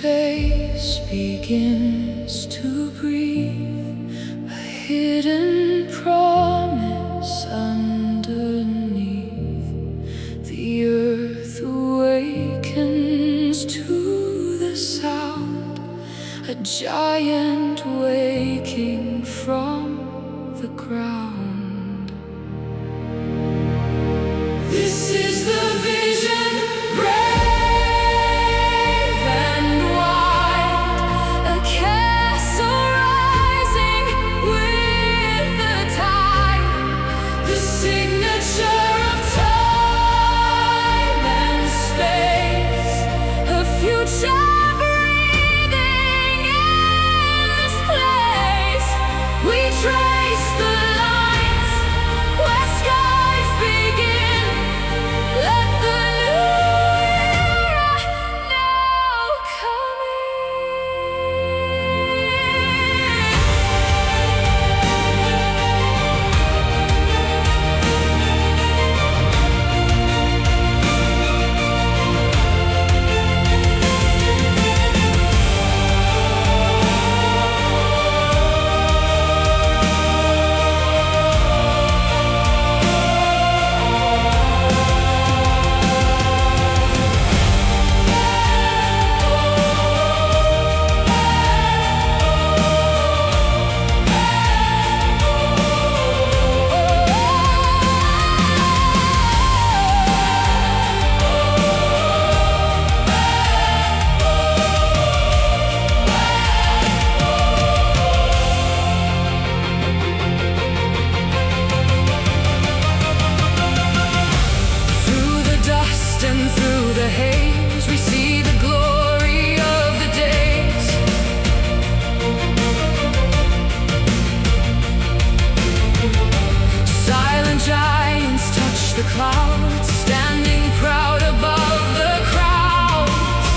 space begins to breathe, a hidden promise underneath. The earth awakens to the sound, a giant waking from the ground. This is the vision, brave and wide, a castle rising with the tide, the signature of time and space, a future breathing in this place. We trace the lines where skies begin. Let the new era now come in. Through the dust and through the haze, we see the glory of the days. Silent giants touch the clouds, standing proud above the crowds.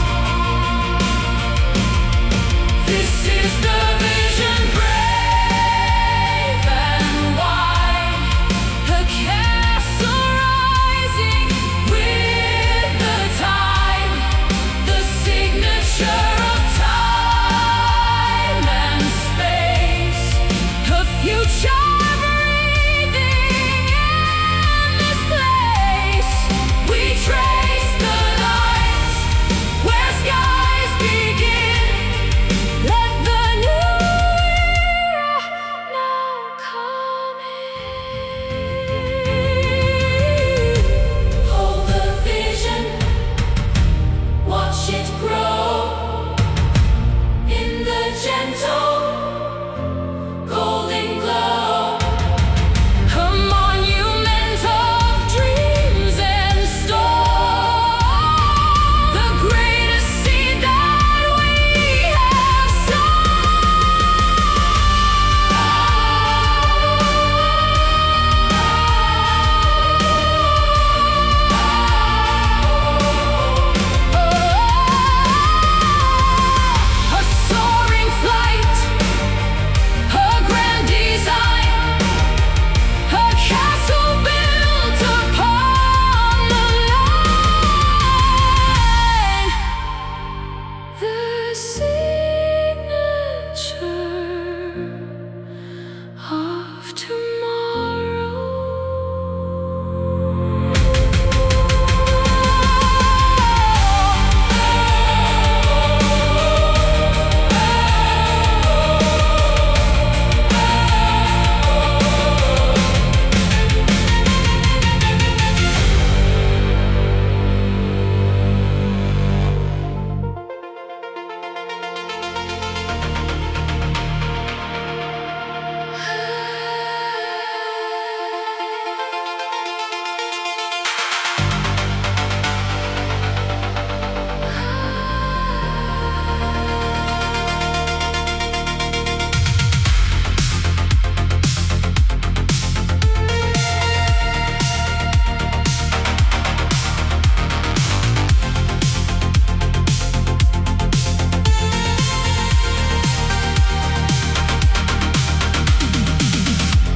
This is the vision, brave and wide, a castle rising with the tide, the signature of time and space, a future breathing in this place. We trace the lines where skies begin. Let the new era now come in. Hold the vision, watch it grow in the gentle golden glow. A monument of dreams and stone, the greatest seed that we have sown. A soaring flight, a grand design, a castle built upon the line, the signature of tomorrow.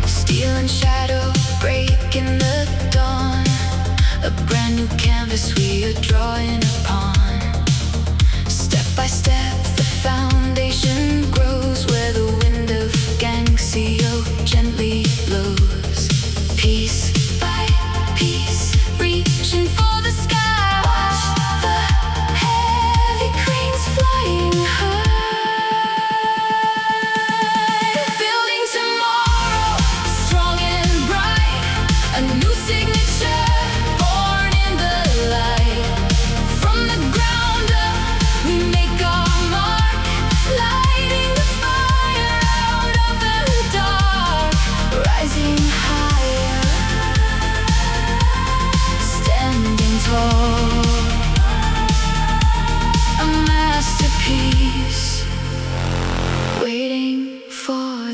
Steel and shadow break in the dawn, a brand new canvas we are drawing upon. Step by step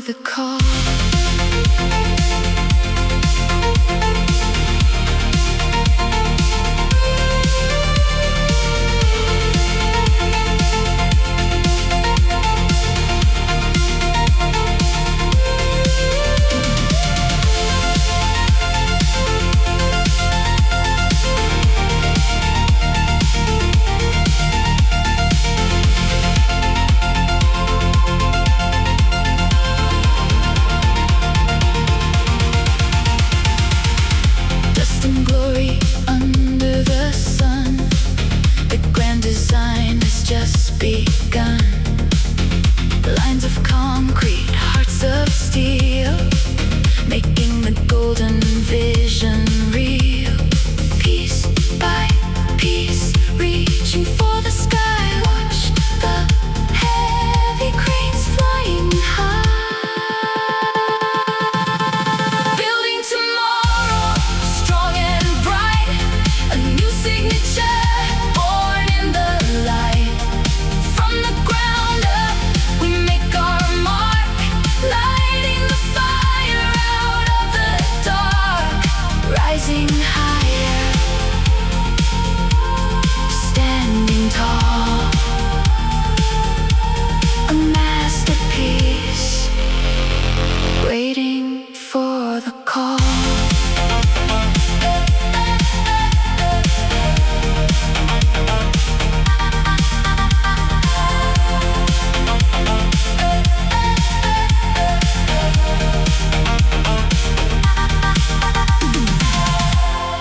the call. Begun. Lines of concrete, hearts of steel, making the golden vision real. Piece by piece, reaching for the sky. Watch the heavy cranes flying high. Building tomorrow, strong and bright. A new signature. Waiting for the call.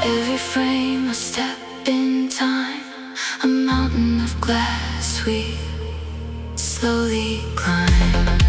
Every frame a step in time, a mountain of glass we slowly climb.